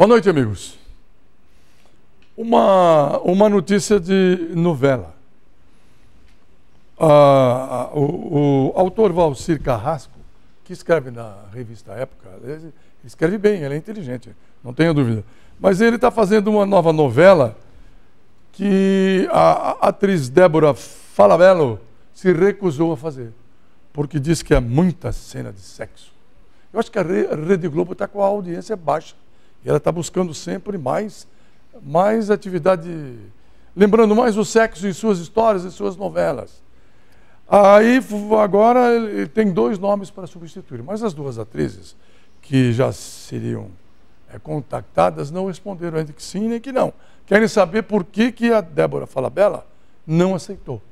Boa noite, amigos. Uma notícia de novela. O autor Valcir Carrasco, que escreve na revista Época, ele escreve bem, ele é inteligente, não tenho dúvida. Mas ele está fazendo uma nova novela que a atriz Débora Falabella se recusou a fazer, porque diz que é muita cena de sexo. Eu acho que a Rede Globo está com a audiência baixa. E ela está buscando sempre mais atividade, lembrando mais o sexo em suas histórias, em suas novelas. Aí, agora, ele tem 2 nomes para substituir, mas as 2 atrizes, que já seriam contactadas, não responderam ainda que sim nem que não. Querem saber por que a Débora Falabella não aceitou.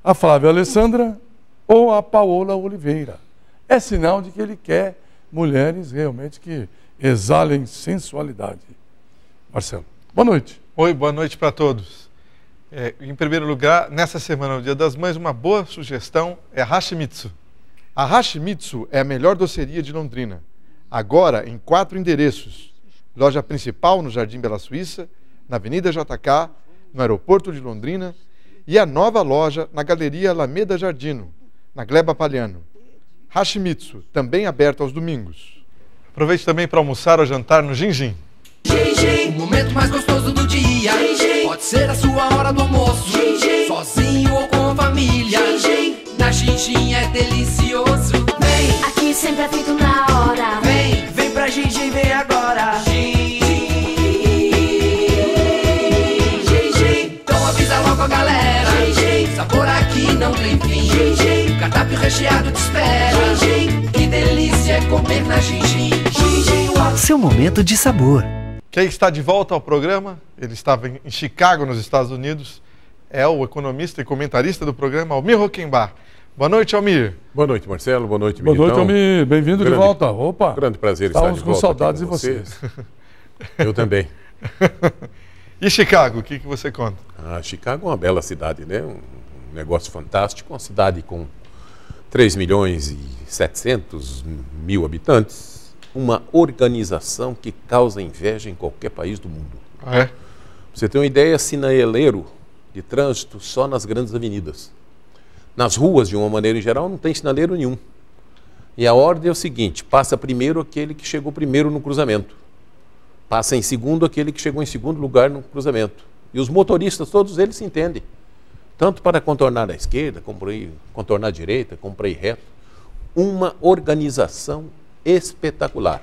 A Flávia Alessandra ou a Paola Oliveira. É sinal de que ele quer mulheres realmente que exalem sensualidade. Marcelo, boa noite. Oi, boa noite para todos. Em primeiro lugar, nessa semana, no Dia das Mães, uma boa sugestão é a Hashimitsu. A Hashimitsu é a melhor doceria de Londrina. Agora em 4 endereços. Loja principal no Jardim Bela Suíça, na Avenida JK, no Aeroporto de Londrina, e a nova loja na Galeria Alameda Jardino, na Gleba Palhano. Hashimitsu, também aberto aos domingos. Aproveite também para almoçar ou jantar no Ginjin. O momento mais gostoso do dia. Pode ser a sua hora do almoço, sozinho ou com a família. Na Ginjin é delicioso. Vem, aqui sempre é feito na hora. Vem pra Ginjin, vem agora. Então avisa logo a galera. Sabor aqui não tem fim. O cardápio recheado te espera. Que delícia é comer na Ginjin. Seu momento de sabor. Quem está de volta ao programa, ele estava em Chicago, nos Estados Unidos, é o economista e comentarista do programa, Almir Rockenbach. Boa noite, Almir. Boa noite, Marcelo. Boa noite, Boa Militão. noite, Almir. Bem-vindo de volta. Opa! Grande prazer estar de volta. Estávamos com saudades de vocês. Eu também. E Chicago, o que você conta? Chicago é uma bela cidade, né? Um negócio fantástico. Uma cidade com 3.700.000 habitantes. Uma organização que causa inveja em qualquer país do mundo. Ah, é? Pra você ter uma ideia, sinaleiro de trânsito só nas grandes avenidas. Nas ruas, de uma maneira em geral, não tem sinaleiro nenhum. E a ordem é o seguinte: passa primeiro aquele que chegou primeiro no cruzamento. Passa em segundo aquele que chegou em segundo lugar no cruzamento. E os motoristas, todos eles se entendem. Tanto para contornar à esquerda, como para contornar à direita, como para ir reto. Uma organização espetacular.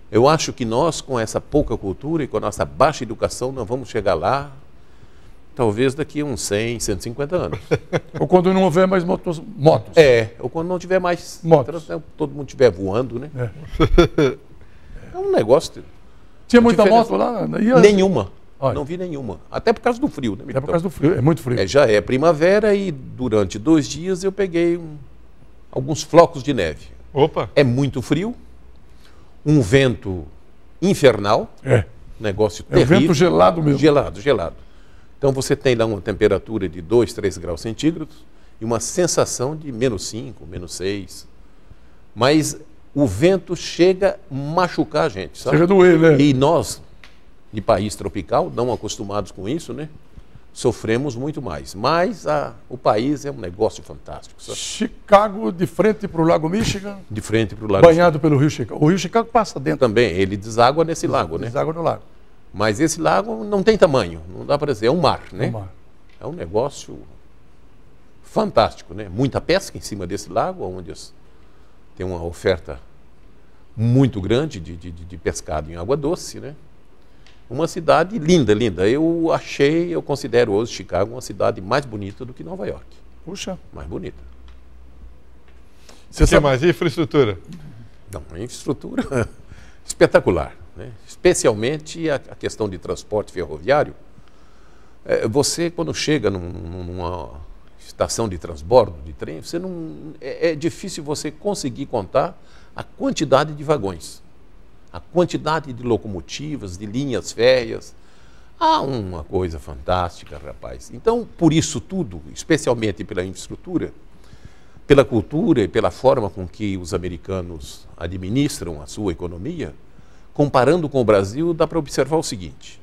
Eu acho que nós, com essa pouca cultura e com a nossa baixa educação, não vamos chegar lá, talvez daqui a uns 100, 150 anos. Ou quando não houver mais motos. Ou quando não tiver mais motos. Todo mundo estiver voando, né? É um negócio. Tinha muita moto lá? Nenhuma. Olha. Não vi nenhuma. Até por causa do frio, né? Até por causa do frio, é muito frio. Já é primavera e durante 2 dias eu peguei alguns flocos de neve. Opa! É muito frio, um vento infernal, negócio terrível. É um vento gelado mesmo. Gelado. Então você tem lá uma temperatura de 2, 3 graus centígrados e uma sensação de -5, -6. Mas o vento chega a machucar a gente, sabe? Chega a doer, né? E nós, de país tropical, não acostumados com isso, né? Sofremos muito mais. Mas o país é um negócio fantástico. Sabe? Chicago, de frente para o Lago Michigan. De frente para o Lago. Banhado pelo Rio Chicago. O Rio Chicago passa dentro. Também, ele deságua nesse lago, né? Deságua no lago. Mas esse lago não tem tamanho, não dá para dizer, é um mar, né? É um mar. É um negócio fantástico, né? Muita pesca em cima desse lago, onde tem uma oferta muito grande de pescado em água doce, né? Uma cidade linda. Eu considero hoje Chicago uma cidade mais bonita do que Nova York. Puxa. Mais bonita. Você sabe mais? E infraestrutura? Não, a infraestrutura espetacular, né? Especialmente a questão de transporte ferroviário. Você, quando chega numa estação de transbordo de trem, é difícil você conseguir contar a quantidade de vagões. A quantidade de locomotivas, de linhas férreas. Há uma coisa fantástica, rapaz. Então, por isso tudo, especialmente pela infraestrutura, pela cultura e pela forma com que os americanos administram a sua economia, comparando com o Brasil, dá para observar o seguinte.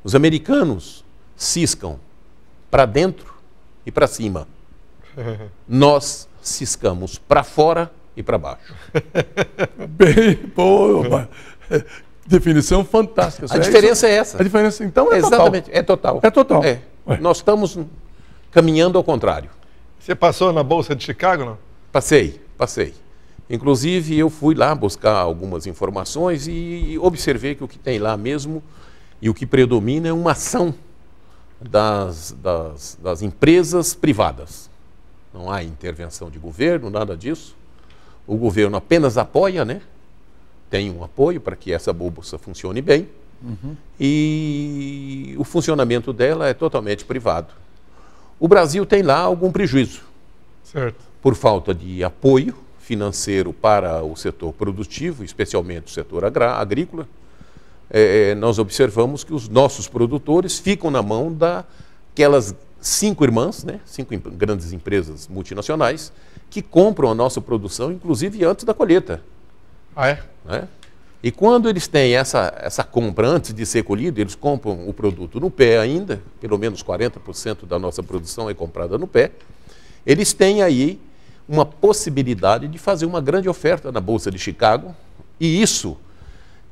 Os americanos ciscam para dentro e para cima. Nós ciscamos para fora e para baixo. Bem boa. Definição fantástica. A diferença é essa. A diferença, então, é Exatamente, total. é total. É total. É. Nós estamos caminhando ao contrário. Você passou na Bolsa de Chicago, não? Passei. Inclusive, eu fui lá buscar algumas informações e observei que o que tem lá mesmo e o que predomina é uma ação das empresas privadas. Não há intervenção de governo, nada disso. O governo apenas apoia, né? Tem um apoio para que essa bolsa funcione bem. E o funcionamento dela é totalmente privado. O Brasil tem lá algum prejuízo. Certo. Por falta de apoio financeiro para o setor produtivo, especialmente o setor agrícola. Nós observamos que os nossos produtores ficam na mão daquelas 5 irmãs, né? 5 grandes empresas multinacionais, que compram a nossa produção, inclusive antes da colheita. Ah, é? Né? E quando eles têm essa compra antes de ser colhido, eles compram o produto no pé ainda, pelo menos 40% da nossa produção é comprada no pé, eles têm aí uma possibilidade de fazer uma grande oferta na Bolsa de Chicago, e isso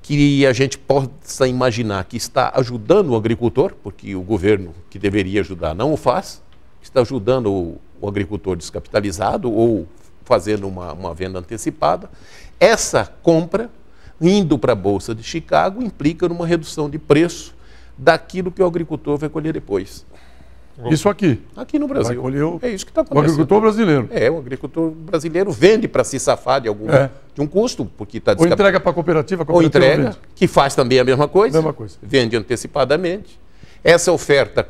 que a gente possa imaginar que está ajudando o agricultor, porque o governo que deveria ajudar não o faz, está ajudando o agricultor descapitalizado ou fazendo uma venda antecipada. Essa compra, indo para a Bolsa de Chicago, implica numa redução de preço daquilo que o agricultor vai colher depois. Isso aqui. Aqui no Brasil. Vai colher É isso que está o acontecendo. agricultor brasileiro. O agricultor brasileiro vende para se safar de um custo, porque está Ou entrega para a cooperativa, Ou entrega, vende. que faz também a mesma coisa. Mesma coisa. Vende antecipadamente. Essa oferta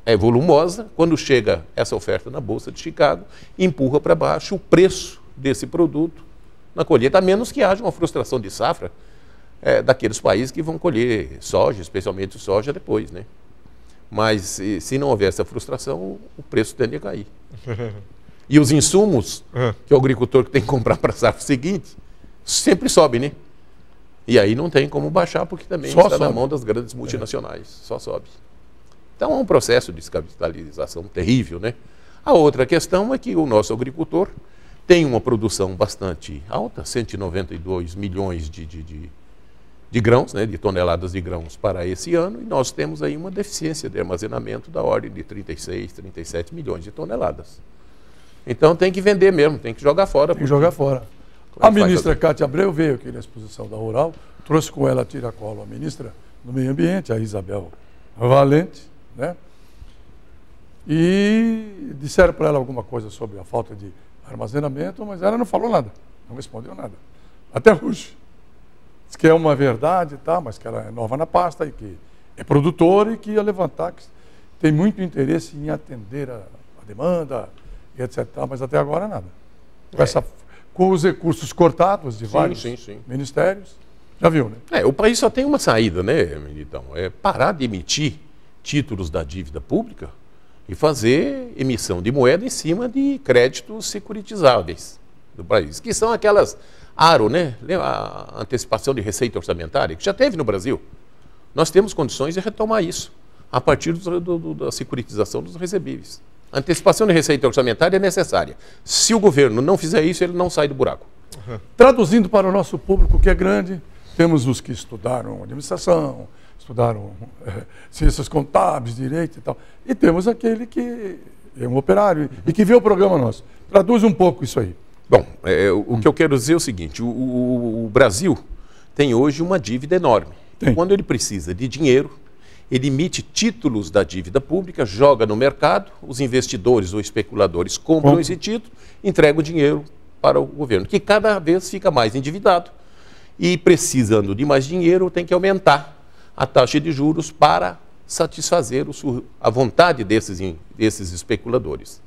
é volumosa. Quando chega essa oferta na Bolsa de Chicago, empurra para baixo o preço desse produto na colheita, a menos que haja uma frustração de safra daqueles países que vão colher soja, especialmente soja, depois, né? Mas se não houver essa frustração, o preço tende a cair. E os insumos que o agricultor tem que comprar para a safra seguinte, sempre sobe, né? E aí não tem como baixar, porque também Só está na sobe. mão das grandes multinacionais. Só sobe. Então é um processo de descapitalização terrível, né? A outra questão é que o nosso agricultor tem uma produção bastante alta, 192 milhões de grãos, né, de toneladas de grãos para esse ano, e nós temos aí uma deficiência de armazenamento da ordem de 36, 37 milhões de toneladas. Então tem que vender mesmo, tem que jogar fora. Tem que jogar fora. Como é A que faz ministra fazer? Cátia Abreu veio aqui na exposição da Rural, trouxe com ela a tiracolo a ministra do Meio Ambiente, a Isabel Valente, né? E disseram para ela alguma coisa sobre a falta de armazenamento, mas ela não falou nada, não respondeu nada. Até hoje. Diz que é uma verdade, tá, mas que ela é nova na pasta e que é produtora e que ia levantar, que tem muito interesse em atender a demanda e etc. Mas até agora nada. Com os recursos cortados de vários ministérios, já viu, né? O país só tem uma saída, né, Militão? É parar de emitir títulos da dívida pública e fazer emissão de moeda em cima de créditos securitizáveis do país, que são aquelas ARO, né? A antecipação de receita orçamentária, que já teve no Brasil. Nós temos condições de retomar isso, a partir da securitização dos recebíveis. A antecipação de receita orçamentária é necessária. Se o governo não fizer isso, ele não sai do buraco. Traduzindo para o nosso público, que é grande, temos os que estudaram administração, estudaram ciências contábeis, direito e tal, e temos aquele que é um operário e que vê o programa nosso. Traduz um pouco isso aí. Bom, o que eu quero dizer é o seguinte, o Brasil tem hoje uma dívida enorme. Tem. Quando ele precisa de dinheiro, ele emite títulos da dívida pública, joga no mercado, os investidores ou especuladores compram esse título, entregam o dinheiro para o governo, que cada vez fica mais endividado e, precisando de mais dinheiro, tem que aumentar a taxa de juros para satisfazer a vontade desses especuladores.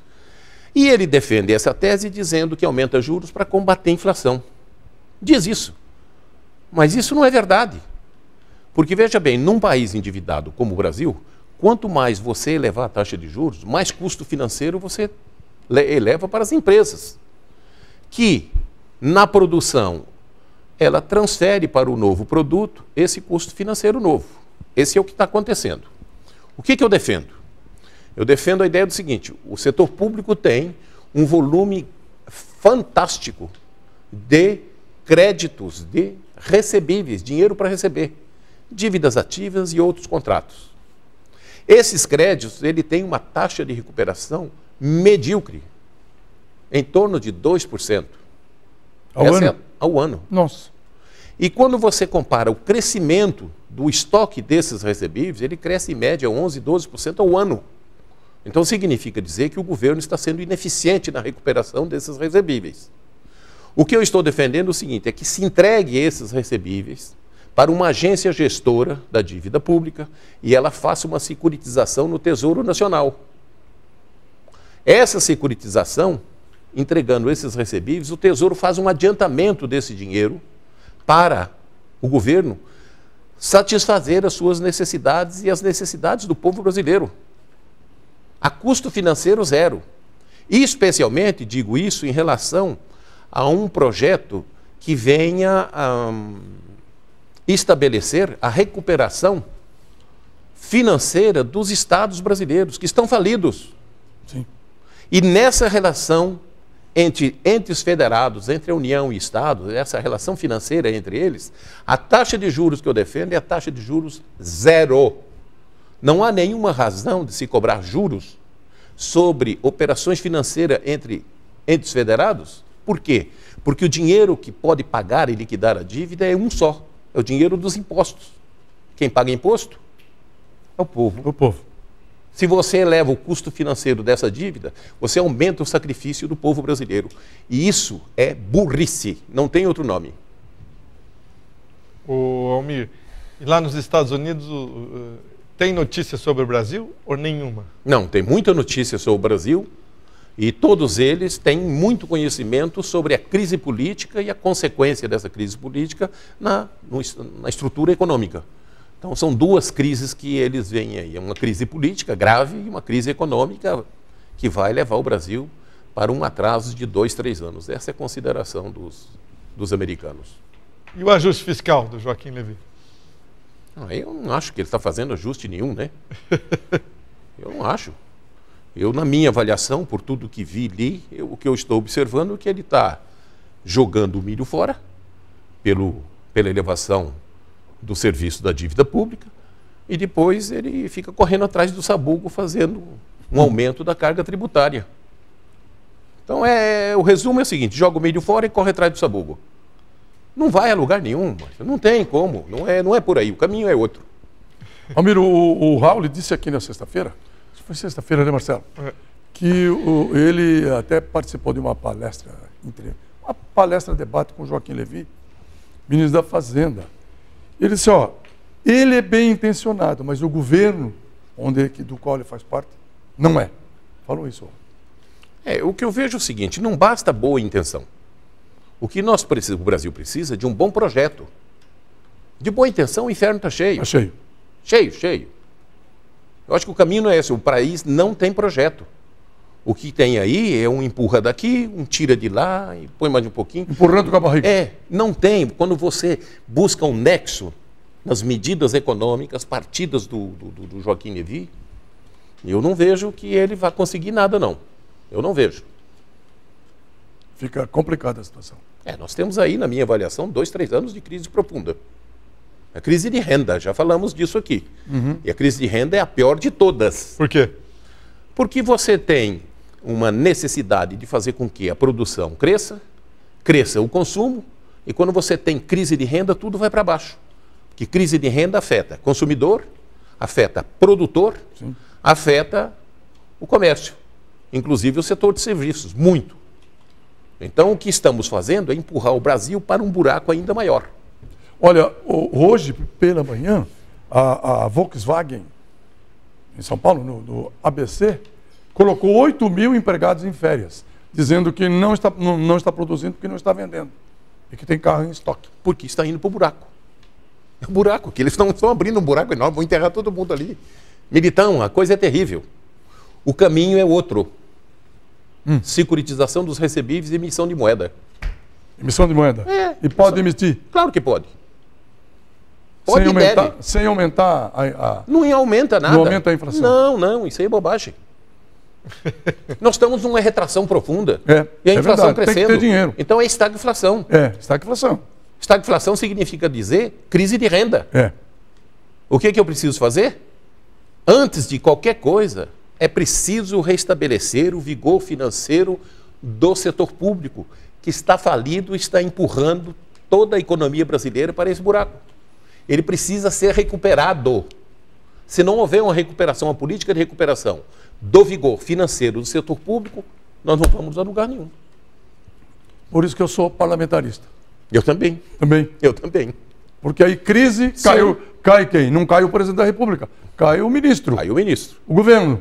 E ele defende essa tese dizendo que aumenta juros para combater a inflação. Diz isso. Mas isso não é verdade. Porque, veja bem, num país endividado como o Brasil, quanto mais você elevar a taxa de juros, mais custo financeiro você eleva para as empresas, que na produção ela transfere para o novo produto esse custo financeiro novo. Esse é o que está acontecendo. O que eu defendo? Eu defendo a ideia do seguinte: o setor público tem um volume fantástico de créditos, de recebíveis, dinheiro para receber, dívidas ativas e outros contratos. Esses créditos, ele tem uma taxa de recuperação medíocre, em torno de 2%. Ao ano. Nossa. E quando você compara o crescimento do estoque desses recebíveis, ele cresce em média 11%, 12% ao ano. Então significa dizer que o governo está sendo ineficiente na recuperação desses recebíveis. O que eu estou defendendo é o seguinte, é que se entregue esses recebíveis para uma agência gestora da dívida pública e ela faça uma securitização no Tesouro Nacional. Essa securitização, entregando esses recebíveis, o Tesouro faz um adiantamento desse dinheiro para o governo satisfazer as suas necessidades e as necessidades do povo brasileiro. A custo financeiro zero. E especialmente, digo isso, em relação a um projeto que venha estabelecer a recuperação financeira dos estados brasileiros, que estão falidos. Sim. E nessa relação entre entes federados, entre a União e Estado, essa relação financeira entre eles, a taxa de juros que eu defendo é a taxa de juros zero. Não há nenhuma razão de se cobrar juros sobre operações financeiras entre entes federados. Por quê? Porque o dinheiro que pode pagar e liquidar a dívida é um só, é o dinheiro dos impostos. Quem paga imposto é o povo. O povo. Se você eleva o custo financeiro dessa dívida, você aumenta o sacrifício do povo brasileiro. E isso é burrice, não tem outro nome. Ô, Almir, e lá nos Estados Unidos tem notícia sobre o Brasil ou nenhuma? Não, tem muita notícia sobre o Brasil e todos eles têm muito conhecimento sobre a crise política e a consequência dessa crise política na estrutura econômica. Então, são duas crises que eles veem aí. Uma crise política grave e uma crise econômica que vai levar o Brasil para um atraso de 2, 3 anos. Essa é a consideração dos americanos. E o ajuste fiscal do Joaquim Levy? Eu não acho que ele está fazendo ajuste nenhum, né? Eu não acho. Eu, na minha avaliação, por tudo que vi ali, o que eu estou observando é que ele está jogando o milho fora pela elevação do serviço da dívida pública, e depois ele fica correndo atrás do sabugo fazendo um aumento da carga tributária. Então o resumo é o seguinte: joga o milho fora e corre atrás do sabugo. Não vai a lugar nenhum, não tem como, não é por aí, o caminho é outro. Almir, o Raul disse aqui na sexta-feira, foi sexta-feira, né, Marcelo? Que ele até participou de uma palestra, debate com o Joaquim Levy, ministro da Fazenda. Ele disse, ele é bem intencionado, mas o governo do qual ele faz parte, não é. Falou isso. O que eu vejo é o seguinte, não basta boa intenção. O que o Brasil precisa é de um bom projeto. De boa intenção, o inferno está cheio. Está cheio. Cheio. Eu acho que o caminho não é esse, o país não tem projeto. O que tem aí é um empurra daqui, um tira de lá, e põe mais um pouquinho. Empurrando com a barriga. Não tem. Quando você busca um nexo nas medidas econômicas partidas do Joaquim Levy, eu não vejo que ele vá conseguir nada, não. Eu não vejo. Fica complicada a situação. Nós temos aí, na minha avaliação, 2, 3 anos de crise profunda. A crise de renda, já falamos disso aqui. Uhum. E a crise de renda é a pior de todas. Por quê? Porque você tem uma necessidade de fazer com que a produção cresça o consumo, e quando você tem crise de renda, tudo vai para baixo. Porque crise de renda afeta consumidor, afeta produtor, sim, afeta o comércio, inclusive o setor de serviços, muito. Então, o que estamos fazendo é empurrar o Brasil para um buraco ainda maior. Olha, hoje, pela manhã, a Volkswagen, em São Paulo, no ABC, colocou 8 mil empregados em férias, dizendo que não está produzindo porque não está vendendo. E que tem carro em estoque. Porque está indo para o buraco. É um buraco, que eles estão abrindo um buraco enorme, vão enterrar todo mundo ali. Militão, a coisa é terrível. O caminho é outro. Securitização dos recebíveis e emissão de moeda. Emissão de moeda. E pode emitir. Claro que pode. Pode sem e aumentar, deve. sem aumentar a... Não aumenta nada. Não aumenta a inflação. Não, isso aí é bobagem. Nós estamos numa retração profunda. E a inflação verdade, crescendo. Tem que ter dinheiro. Então é estagflação. Estagflação. Estagflação significa dizer crise de renda. O que eu preciso fazer? Antes de qualquer coisa, é preciso restabelecer o vigor financeiro do setor público, que está falido e está empurrando toda a economia brasileira para esse buraco. Ele precisa ser recuperado. Se não houver uma recuperação, uma política de recuperação do vigor financeiro do setor público, nós não vamos a lugar nenhum. Por isso que eu sou parlamentarista. Eu também. Eu também. Porque aí crise, cai quem? Não cai o presidente da República, cai o ministro. Cai o ministro. O governo.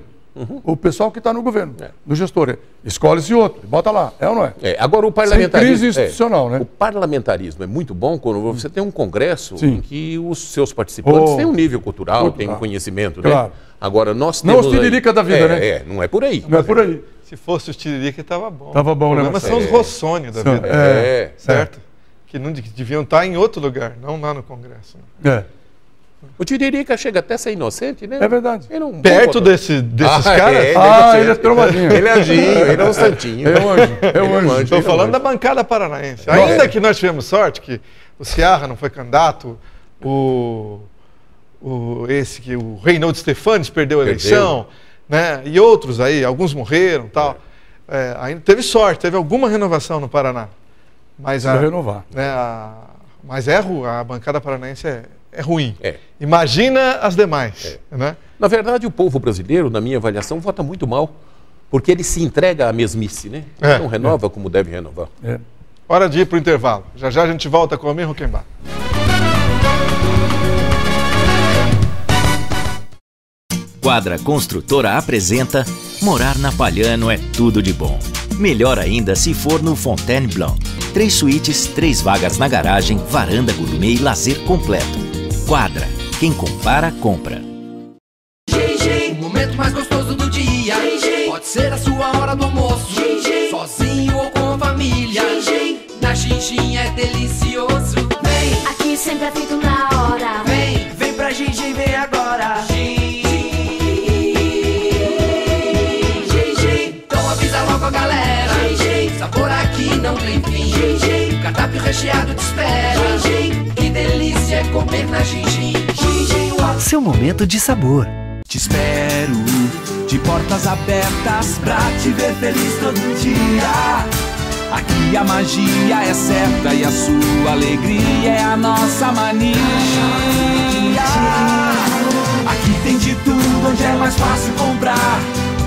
O pessoal que está no governo, no gestor. Escolhe-se outro, bota lá, ou não é? Agora o parlamentarismo... Sem crise institucional, né? O parlamentarismo é muito bom quando você tem um congresso em que os seus participantes têm um nível cultural, têm um conhecimento, né? Agora nós temos... Não os tiririca da vida, né? Não é por aí. Não é por aí. Se fosse os tiririca, estava bom. Estava bom, né? Mas são os rossônios da vida. Certo? Que não deviam estar em outro lugar, não lá no Congresso. O tiririca chega até a ser inocente, né? É verdade. Perto desses caras? Ele é trombadinho. Ele é anjinho, ele é um santinho. É um anjo. Estou falando da bancada paranaense. Ainda que nós tivemos sorte, que o Seara não foi candidato, o Reinaldo Stefanes perdeu a eleição, né? E outros aí, alguns morreram e tal. Ainda teve sorte, teve alguma renovação no Paraná. Mas renovar. Mas a bancada paranaense é ruim. Imagina as demais. Né? Na verdade, o povo brasileiro, na minha avaliação, vota muito mal. Porque ele se entrega à mesmice, né? Não renova como deve renovar. Hora de ir para o intervalo. Já a gente volta com o Almir Huckenbach. Quadra Construtora apresenta Morar na Palhano é tudo de bom. Melhor ainda se for no Fontaine Blanc. 3 suítes, 3 vagas na garagem, varanda gourmet e lazer completo. Quadra. Quem compara, compra. O momento mais gostoso do dia. Pode ser a sua hora do almoço. Sozinho ou com a família. Na Xinxin é delicioso. Vem, Aqui sempre é feito na hora. vem pra Xinxin, vem agora. Então avisa logo a galera. Sabor aqui não tem fim. Cardápio recheado te espera. Que delícia é comer na Xinxin. Seu momento de sabor. Te espero de portas abertas pra te ver feliz todo dia. Aqui a magia é certa e a sua alegria é a nossa mania. Aqui tem de tudo, onde é mais fácil comprar.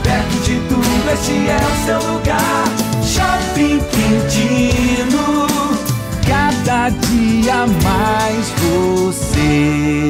Perto de tudo, este é o seu lugar. Shopping Quintino, cada dia mais você.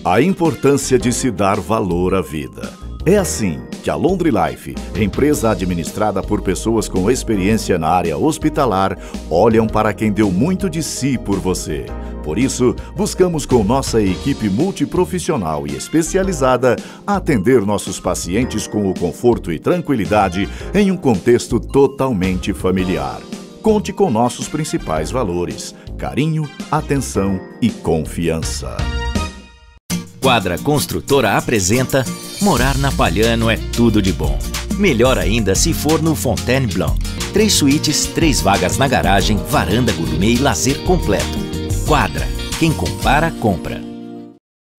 A importância de se dar valor à vida. É assim que a Londre Life, empresa administrada por pessoas com experiência na área hospitalar, olham para quem deu muito de si por você. Por isso, buscamos com nossa equipe multiprofissional e especializada atender nossos pacientes com o conforto e tranquilidade em um contexto totalmente familiar. Conte com nossos principais valores: carinho, atenção e confiança. Quadra Construtora apresenta Morar na Palhano é tudo de bom. Melhor ainda se for no Fontaine Blanc. 3 suítes, 3 vagas na garagem, varanda gourmet e lazer completo. Quadra. Quem compara, compra.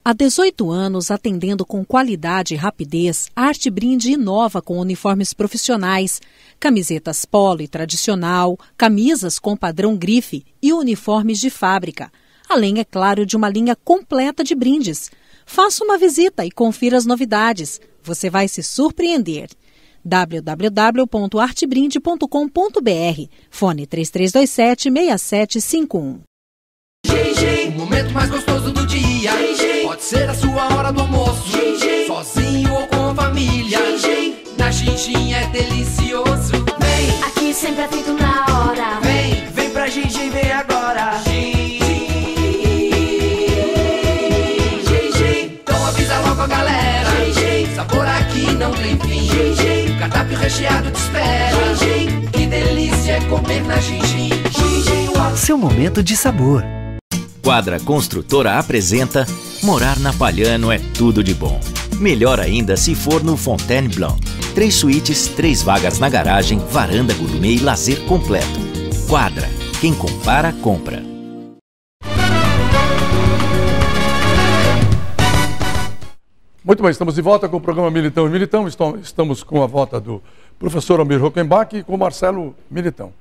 Há 18 anos, atendendo com qualidade e rapidez, a Arte Brinde inova com uniformes profissionais, camisetas polo e tradicional, camisas com padrão grife e uniformes de fábrica. Além, é claro, de uma linha completa de brindes. Faça uma visita e confira as novidades. Você vai se surpreender. www.artebrinde.com.br. Fone 3327-6751. O momento mais gostoso do dia. Pode ser a sua hora do almoço. Sozinho ou com a família. Na Xinxin é delicioso. Vem, Aqui sempre é feito na hora. vem pra Xinxin, vem agora. Então avisa logo a galera. Sabor aqui não tem fim. Cardápio recheado te espera. Que seu momento de sabor. Quadra Construtora apresenta Morar na Palhano é tudo de bom. Melhor ainda se for no Fontaine Blanc. 3 suítes, 3 vagas na garagem, varanda gourmet e lazer completo. Quadra. Quem compara, compra. Muito bem, estamos de volta com o programa Militão e Militão. Estamos com a volta do professor Almir Hockenbach e com o Marcelo Militão.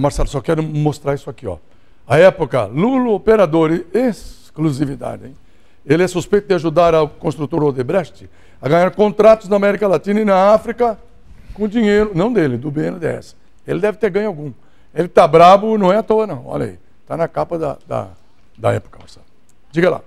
Marcelo, só quero mostrar isso aqui, ó. A época, Lula operador, exclusividade, hein? Ele é suspeito de ajudar a construtora Odebrecht a ganhar contratos na América Latina e na África com dinheiro, não dele, do BNDES. Ele deve ter ganho algum. Ele tá brabo, não é à toa, não. Olha aí, tá na capa da época, Marcelo. Diga lá.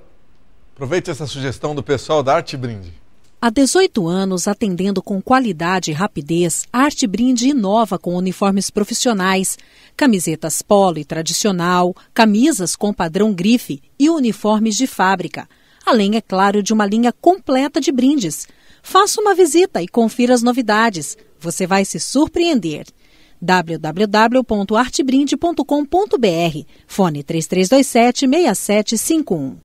Aproveite essa sugestão do pessoal da Arte Brinde. Há 18 anos, atendendo com qualidade e rapidez, a Arte Brinde inova com uniformes profissionais, camisetas polo e tradicional, camisas com padrão grife e uniformes de fábrica. Além, é claro, de uma linha completa de brindes. Faça uma visita e confira as novidades. Você vai se surpreender. www.artebrinde.com.br. Fone 3327-6751.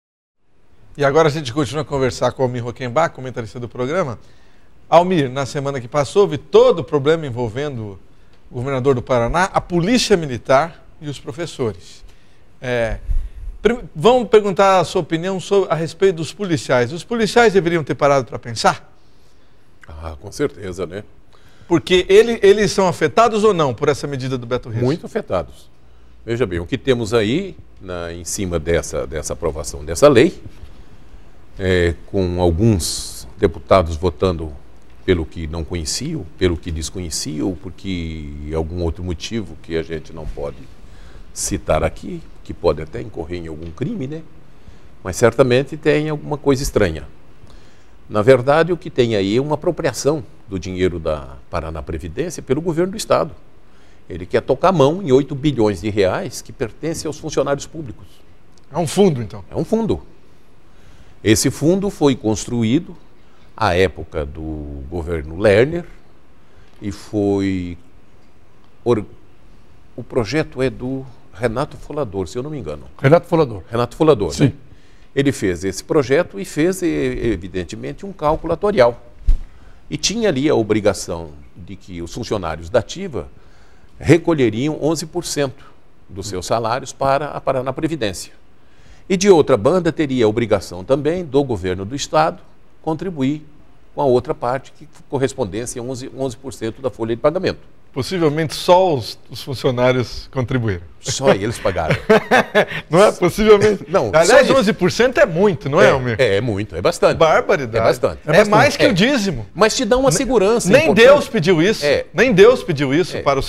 E agora a gente continua a conversar com o Almir Hockenbach, comentarista do programa. Almir, na semana que passou, houve todo o problema envolvendo o governador do Paraná, a polícia militar e os professores. Vamos perguntar a sua opinião a respeito dos policiais. Os policiais deveriam ter parado para pensar? Ah, com certeza, né? Porque eles são afetados ou não por essa medida do Beto Risso? Muito afetados. Veja bem, o que temos aí, em cima dessa aprovação dessa lei, com alguns deputados votando pelo que não conheciam, pelo que desconheciam, ou porque algum outro motivo que a gente não pode citar aqui, que pode até incorrer em algum crime, né? Mas certamente tem alguma coisa estranha. Na verdade, o que tem aí é uma apropriação do dinheiro da Paraná Previdência pelo governo do Estado. Ele quer tocar a mão em 8 bilhões de reais que pertencem aos funcionários públicos. É um fundo, então? É um fundo. Esse fundo foi construído à época do governo Lerner e foi... O projeto é do Renato Folador, se eu não me engano. Renato Folador. Renato Folador, sim. Né? Ele fez esse projeto e fez, evidentemente, um cálculo atuarial. E tinha ali a obrigação de que os funcionários da ativa recolheriam 11% dos seus salários para a Paraná Previdência. E de outra banda teria a obrigação também do governo do Estado contribuir com a outra parte que correspondesse a 11% da folha de pagamento. Possivelmente só os funcionários contribuíram. Só eles pagaram. Não é? Possivelmente. Não, aliás, 11% é muito, não é, Almir? É muito, é bastante. Barbaridade. É bastante. É mais que o dízimo. Mas te dá uma segurança. Nem importante. Deus pediu isso. Nem Deus pediu isso para os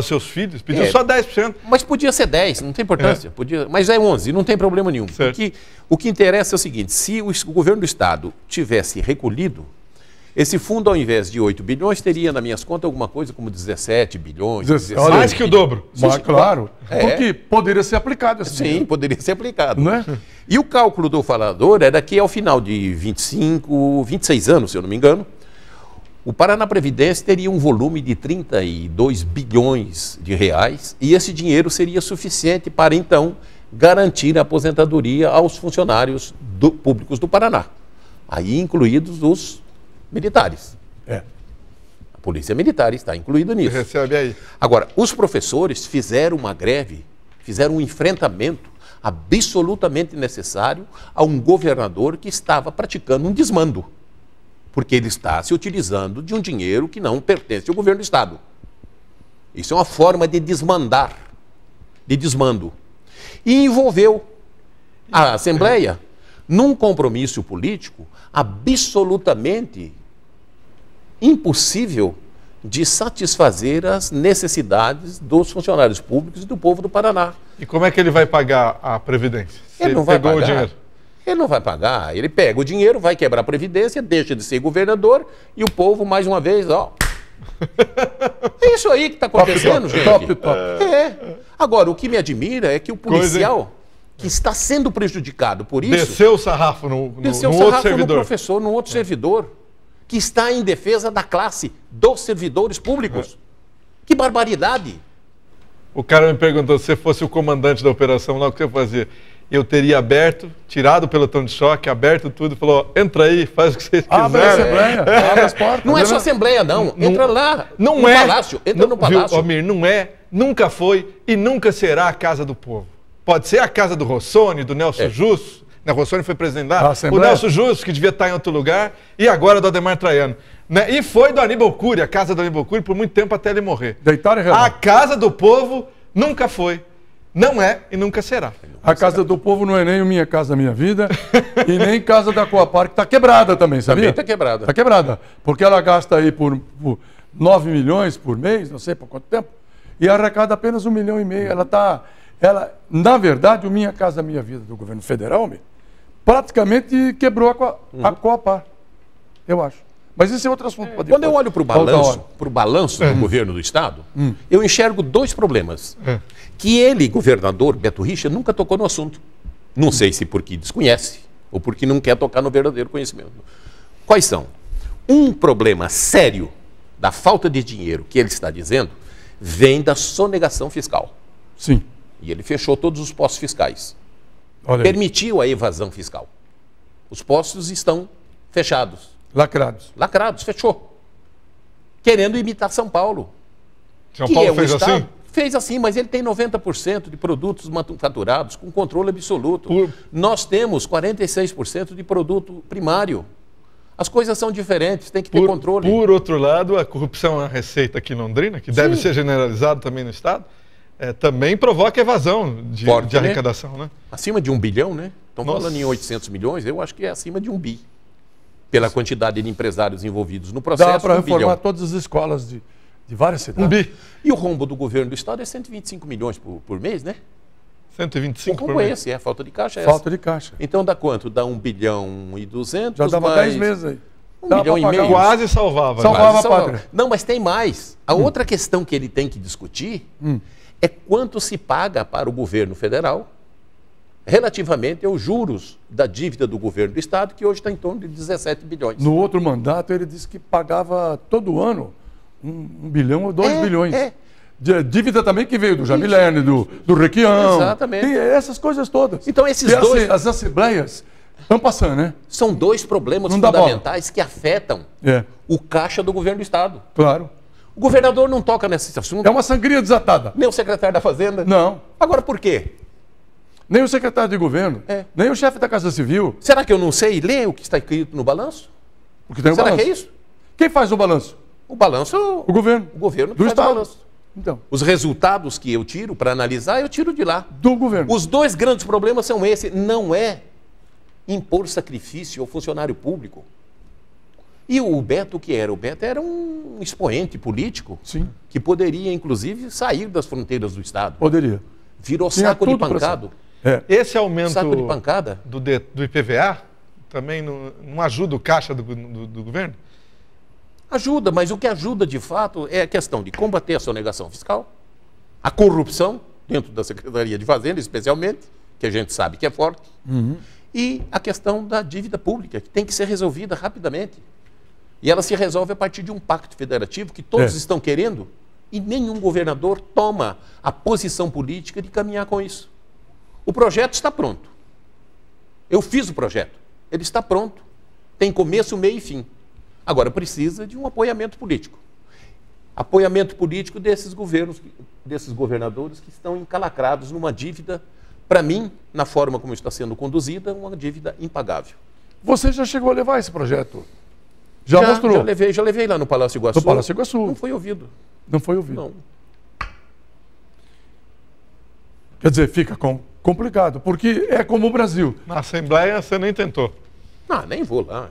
seus filhos. Pediu só 10%. Mas podia ser 10%, não tem importância. Podia, mas é 11%, não tem problema nenhum. Porque o que interessa é o seguinte, se o governo do Estado tivesse recolhido, esse fundo, ao invés de 8 bilhões, teria, nas minhas contas, alguma coisa como 17 bilhões. 17 mais que o dobro. Mas, claro. Porque poderia ser aplicado esse dinheiro. Sim, poderia ser aplicado. Não é? E o cálculo do Folador era que ao final de 26 anos, se eu não me engano, o Paraná Previdência teria um volume de 32 bilhões de reais e esse dinheiro seria suficiente para, então, garantir a aposentadoria aos funcionários públicos do Paraná. Aí incluídos os militares. A Polícia Militar está incluída nisso. Recebe aí. Agora, os professores fizeram uma greve, fizeram um enfrentamento absolutamente necessário a um governador que estava praticando um desmando. Porque ele está se utilizando de um dinheiro que não pertence ao governo do Estado. Isso é uma forma de desmandar, de desmando. E envolveu a Assembleia num compromisso político absolutamente impossível de satisfazer as necessidades dos funcionários públicos e do povo do Paraná. E como é que ele vai pagar a Previdência? Ele não vai pagar o dinheiro. Ele não vai pagar, ele pega o dinheiro, vai quebrar a Previdência, deixa de ser governador e o povo, mais uma vez, É isso aí que está acontecendo, gente. Top. Agora, o que me admira é que o policial que está sendo prejudicado por isso... Desceu o sarrafo no outro servidor. No professor, no outro servidor, que está em defesa da classe dos servidores públicos. Que barbaridade! O cara me perguntou se você fosse o comandante da operação lá, o que você fazia? Eu teria aberto, tirado o pelotão de choque, aberto tudo, falou, entra aí, faz o que vocês quiserem. Abre a Assembleia, abre as portas. Não é só Assembleia, não. Entra lá no Palácio. Entra no Palácio. Viu, Almir, não é, nunca foi e nunca será a Casa do Povo. Pode ser a casa do Rossoni, do Nelson Justo. O Rossoni foi presidente lá. O Nelson Justo, que devia estar em outro lugar. E agora do Ademar Traiano. Né? E foi do Aníbal Cury, a casa do Aníbal Cury, por muito tempo até ele morrer. Deitaram e a Casa do Povo nunca foi. Não é e nunca será. A Casa do Povo não é nem o Minha Casa Minha Vida e nem Casa da Coapar, que está quebrada também, sabia? Também está quebrada. Está quebrada. Porque ela gasta aí por 9 milhões por mês, não sei por quanto tempo, e arrecada apenas 1,5 milhão. Na verdade, o Minha Casa Minha Vida do governo federal, praticamente quebrou a Coapar, eu acho. Mas isso é outro assunto. Quando eu olho para o balanço do governo do Estado, eu enxergo dois problemas. Que ele, governador Beto Richa, nunca tocou no assunto. Não sei se porque desconhece ou porque não quer tocar no verdadeiro conhecimento. Quais são? Um problema sério da falta de dinheiro que ele está dizendo vem da sonegação fiscal. Sim. E ele fechou todos os postos fiscais. Olha aí. Permitiu a evasão fiscal. Os postos estão fechados. Lacrados. Lacrados, fechou. Querendo imitar São Paulo. São Paulo fez assim? Fez assim, mas ele tem 90% de produtos manufaturados com controle absoluto. Nós temos 46% de produto primário. As coisas são diferentes, tem que ter controle. Por outro lado, a corrupção na Receita aqui em Londrina, que deve ser generalizado também no Estado, também provoca evasão de arrecadação, né? Acima de 1 bilhão, né? Estão falando em 800 milhões, eu acho que é acima de 1 bi. Pela quantidade de empresários envolvidos no processo. Dá para reformar todas as escolas de várias cidades. 1 bi. E o rombo do governo do Estado é 125 milhões por mês, né? 125 por mês. A falta de caixa é falta de caixa. Então dá quanto? Dá 1 bilhão e 200. Já dava 10 meses aí. 1 milhão e meio. Quase salvava. Salvava a pátria. Não, mas tem mais. A outra questão que ele tem que discutir é quanto se paga para o governo federal relativamente aos juros da dívida do governo do Estado, que hoje está em torno de 17 bilhões. No outro mandato, ele disse que pagava todo ano 1 bilhão ou 2 bilhões. Dívida também que veio do Jamilene, do Requião. Exatamente. Tem essas coisas todas. Então, esses dois... As assembleias estão passando, né? São dois problemas fundamentais que afetam o caixa do governo do Estado. Claro. O governador não toca nesse assunto. É uma sangria desatada. Nem o secretário da Fazenda. Não. Agora, por quê? Nem o secretário de governo. Nem o chefe da Casa Civil. Será que eu não sei ler o que está escrito no balanço? O que tem no balanço? Será que é isso? Quem faz o balanço? O balanço... O governo. O governo do faz Estado. O balanço. Então. Os resultados que eu tiro para analisar, eu tiro de lá. Do governo. Os dois grandes problemas são esses. Não é impor sacrifício ao funcionário público. E o Beto, o que era? O Beto era um expoente político. Sim. Que poderia, inclusive, sair das fronteiras do Estado. Poderia. Virou saco de pancado. Esse aumento saco de pancada do IPVA também não ajuda o caixa do governo? Ajuda, mas o que ajuda de fato é a questão de combater a sonegação fiscal, a corrupção dentro da Secretaria de Fazenda, especialmente, que a gente sabe que é forte, e a questão da dívida pública, que tem que ser resolvida rapidamente. E ela se resolve a partir de um pacto federativo que todos estão querendo e nenhum governador toma a posição política de caminhar com isso. O projeto está pronto. Eu fiz o projeto. Ele está pronto. Tem começo, meio e fim. Agora precisa de um apoiamento político. Apoiamento político desses governadores que estão encalacrados numa dívida, para mim, na forma como está sendo conduzida, uma dívida impagável. Você já chegou a levar esse projeto? Já mostrou? Já levei lá no Palácio Iguaçu. No Palácio Iguaçu. Não foi ouvido. Não foi ouvido. Não. Quer dizer, fica complicado, porque é como o Brasil. Na Assembleia você nem tentou. Não, nem vou lá.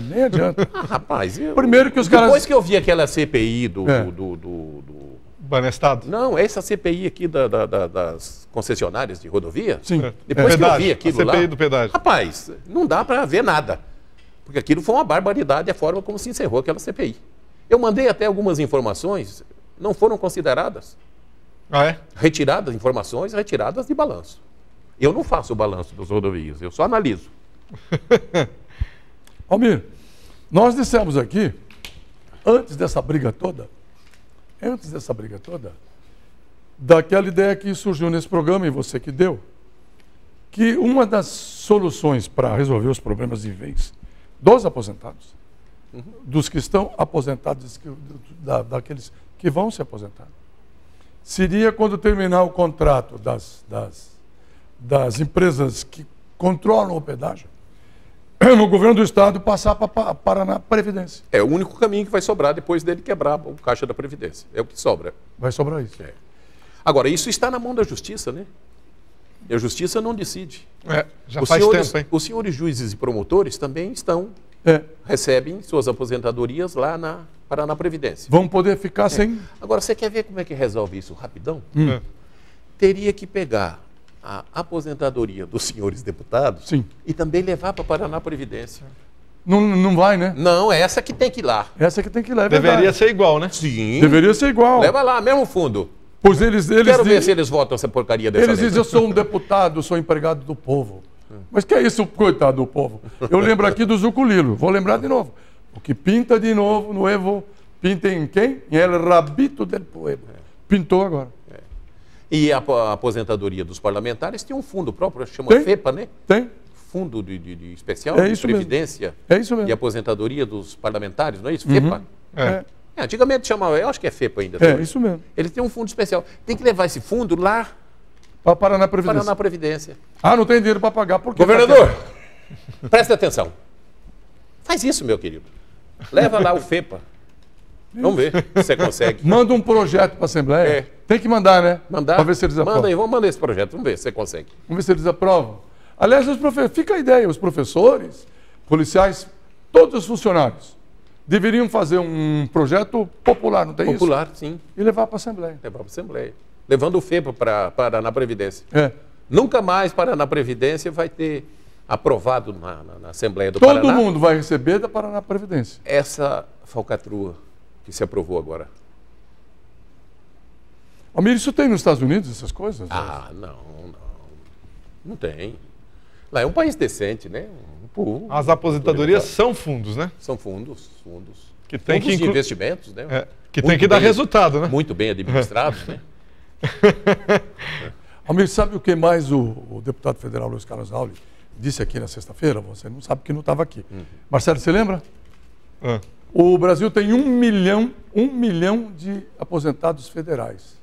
Nem adianta. Rapaz, primeiro que os caras... Depois que eu vi aquela CPI do Banestado? Não, essa CPI aqui das concessionárias de rodovia. Sim. Depois que eu vi aquilo a CPI lá... do pedágio. Rapaz, não dá para ver nada. Porque aquilo foi uma barbaridade, a forma como se encerrou aquela CPI. Eu mandei até algumas informações, não foram consideradas. Ah, é? Retiradas, informações retiradas de balanço. Eu não faço o balanço das rodovias, eu só analiso. Almir, nós dissemos aqui, antes dessa briga toda, daquela ideia que surgiu nesse programa, e você que deu, que uma das soluções para resolver os problemas de vez dos aposentados, dos que estão aposentados, daqueles que vão se aposentar, seria quando terminar o contrato das empresas que controlam o pedágio, no governo do estado passar para Paraná Previdência. É o único caminho que vai sobrar depois dele quebrar o caixa da Previdência. É o que sobra. Vai sobrar isso. É. Agora, isso está na mão da Justiça, né? E a Justiça não decide. Já faz tempo, hein? Os senhores juízes e promotores também recebem suas aposentadorias lá na Paraná Previdência. Vão poder ficar sem... Agora, você quer ver como é que resolve isso rapidão? Teria que pegar a aposentadoria dos senhores deputados e também levar para Paraná Previdência. Não vai, né? Não, é essa que tem que ir lá. Essa que tem que ir lá, é Deveria verdade. ser igual, né? Sim. Deveria ser igual. Leva lá, mesmo fundo. Pois eles Quero ver se eles votam essa porcaria dessa Eles lei. dizem, eu sou um deputado, eu sou empregado do povo. Mas que é isso, coitado do povo? Eu lembro aqui do Zuculilo, vou lembrar de novo. O que pinta de novo no Evo, pinta em quem? Em El Rabito del Pueblo. Pintou agora. E a aposentadoria dos parlamentares tem um fundo próprio, chama Tem? FEPA, né? Tem. Fundo de especial É de isso mesmo. Previdência É isso mesmo. e aposentadoria dos parlamentares, não é isso? FEPA. Antigamente chamava, eu acho que é FEPA ainda. É, isso mesmo. Ele tem um fundo especial. Tem que levar esse fundo lá para Paraná Previdência. Paraná Previdência. Ah, não tem dinheiro para pagar. Por quê? Governador, preste atenção. Faz isso, meu querido. Leva lá o FEPA. Vamos ver se você consegue. Manda um projeto para a Assembleia. Tem que mandar, né? Mandar. Para ver se eles aprovam. Manda aí, vamos mandar esse projeto. Vamos ver se você consegue. Vamos ver se eles aprovam. Aliás, fica a ideia, os professores, policiais, todos os funcionários deveriam fazer um projeto popular, não tem isso? Popular, sim. E levar para a Assembleia. Levar para a Assembleia. Levando o FEPA para Paraná Previdência. Nunca mais Paraná Previdência vai ter aprovado na Assembleia do Todo Paraná. Todo mundo vai receber da Paraná Previdência. Essa falcatrua que se aprovou agora. Almir, isso tem nos Estados Unidos, essas coisas? Ah, não. Não tem. Lá é um país decente, né? As aposentadorias são fundos, né? São fundos. Que tem fundos que de investimentos, né? Que tem que dar resultado, né? Muito bem administrados, né? Almir, sabe o que mais o deputado federal Luiz Carlos Rauli disse aqui na sexta-feira? Você não sabe que não estava aqui. Marcelo, você lembra? O Brasil tem 1 milhão de aposentados federais.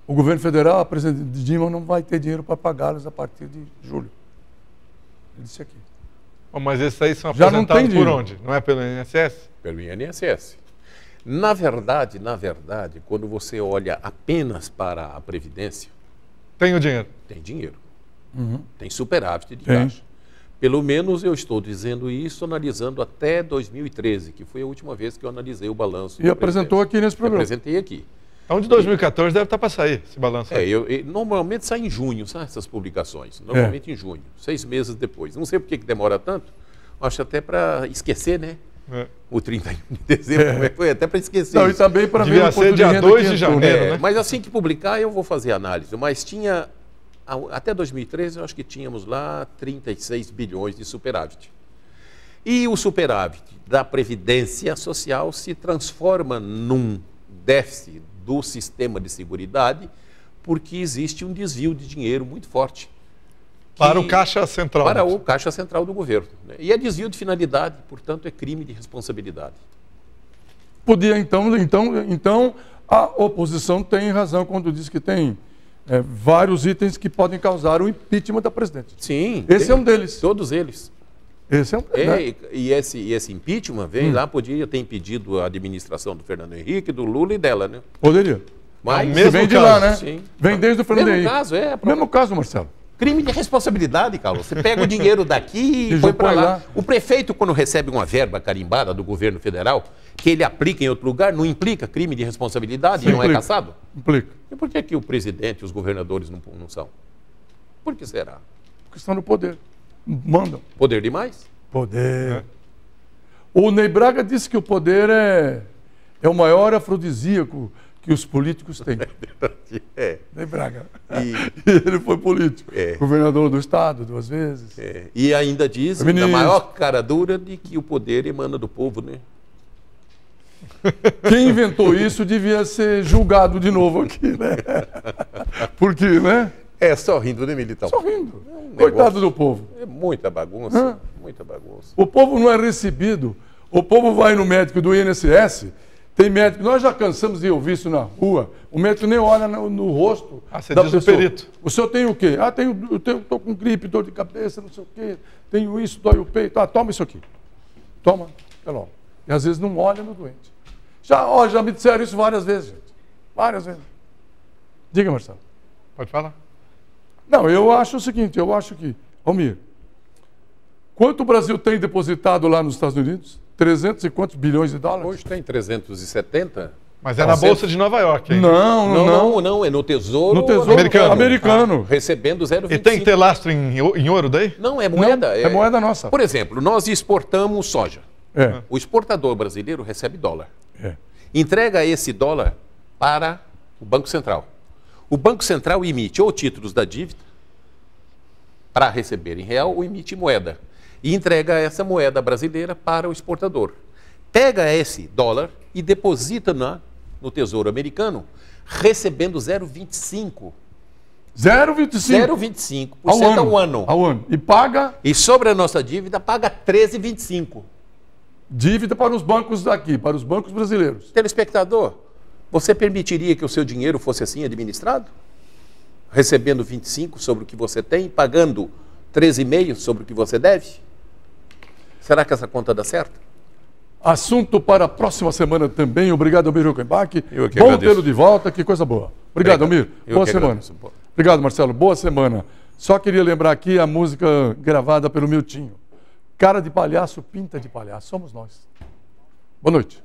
O governo federal, a presidente Dilma, não vai ter dinheiro para pagá-los a partir de julho. Ele disse aqui. Mas esses aí são aposentados por onde? Não é pelo INSS? Pelo INSS. Na verdade, quando você olha apenas para a Previdência... Tem o dinheiro? Tem dinheiro. Tem superávit de caixa. Pelo menos eu estou dizendo isso analisando até 2013, que foi a última vez que eu analisei o balanço. E apresentou aqui nesse programa. Apresentei aqui. Então, de 2014 deve estar para sair esse balanço. Normalmente sai em junho, sabe, essas publicações. Normalmente em junho, 6 meses depois. Não sei por que demora tanto. Acho até para esquecer, né? O 31 de dezembro, foi até para esquecer. Não, e também para ver devia ser dia 2 de janeiro, né? Mas assim que publicar, eu vou fazer a análise. Mas tinha, até 2013, eu acho que tínhamos lá 36 bilhões de superávit. E o superávit da Previdência Social se transforma num déficit do sistema de seguridade, porque existe um desvio de dinheiro muito forte. Para o Caixa Central. Para o Caixa Central do governo. E é desvio de finalidade, portanto é crime de responsabilidade. Podia, então a oposição tem razão quando diz que tem vários itens que podem causar o impeachment da presidente. Sim. Esse é um deles. Todos eles. Esse é um deles. E esse impeachment vem lá, podia ter impedido a administração do Fernando Henrique, do Lula e dela, né? Poderia. Mas vem de lá, né? Sim. Vem desde o Fernando Henrique. Mesmo caso, Marcelo. Crime de responsabilidade, Carlos. Você pega o dinheiro daqui e põe para lá. O prefeito, quando recebe uma verba carimbada do governo federal, que ele aplica em outro lugar, não implica crime de responsabilidade e não é cassado? Implica. E por que o presidente e os governadores não são? Por que será? Porque estão no poder. Mandam. Poder demais? Poder. O Ney Braga disse que o poder é o maior afrodisíaco que os políticos têm. Ney Braga. E ele foi político. Governador do estado 2 vezes. E ainda diz, da maior cara dura, de que o poder emana do povo, né? Quem inventou isso devia ser julgado de novo aqui, né? Por quê, né? É, só rindo, né, Militão? Só rindo. Um Coitado negócio- do povo. É muita bagunça, muita bagunça. O povo não é recebido. O povo vai no médico do INSS, tem médico, nós já cansamos de ouvir isso na rua, o médico nem olha no rosto Você da diz pessoa. o perito. O senhor tem o quê? Ah, tô com gripe, dor de cabeça, não sei o quê, tenho isso, dói o peito. Ah, toma isso aqui. Toma, é logo. E às vezes não olha no doente. Já me disseram isso várias vezes, gente. Várias vezes. Diga, Marcelo. Pode falar. Não, eu acho o seguinte, eu acho que, Almir, quanto o Brasil tem depositado lá nos Estados Unidos? 300 e quantos bilhões de dólares? Hoje tem 370. Mas é na Bolsa de Nova York, hein? Não, é no Tesouro, No Tesouro Americano. recebendo 0,25. E tem que ter lastro em ouro daí? Não, é moeda. É moeda nossa. Por exemplo, nós exportamos soja. É. O exportador brasileiro recebe dólar. É. Entrega esse dólar para o Banco Central. O Banco Central emite ou títulos da dívida para receber em real ou emite moeda. E entrega essa moeda brasileira para o exportador. Pega esse dólar e deposita no Tesouro Americano, recebendo 0,25. 0,25 0,25% ao ano. Ao ano. E paga E sobre a nossa dívida, paga 13,25. dívida para os bancos daqui, para os bancos brasileiros. Telespectador, você permitiria que o seu dinheiro fosse assim administrado? Recebendo 25 sobre o que você tem, pagando 13,5 sobre o que você deve? Será que essa conta dá certo? Assunto para a próxima semana também. Obrigado, Almir Huckenbach. Eu que Bom agradeço. tê-lo de volta, que coisa boa. Obrigado, Almir. Eu Boa que semana. agradeço. Obrigado, Marcelo. Boa semana. Só queria lembrar aqui a música gravada pelo Miltinho. Cara de palhaço, pinta de palhaço. Somos nós. Boa noite.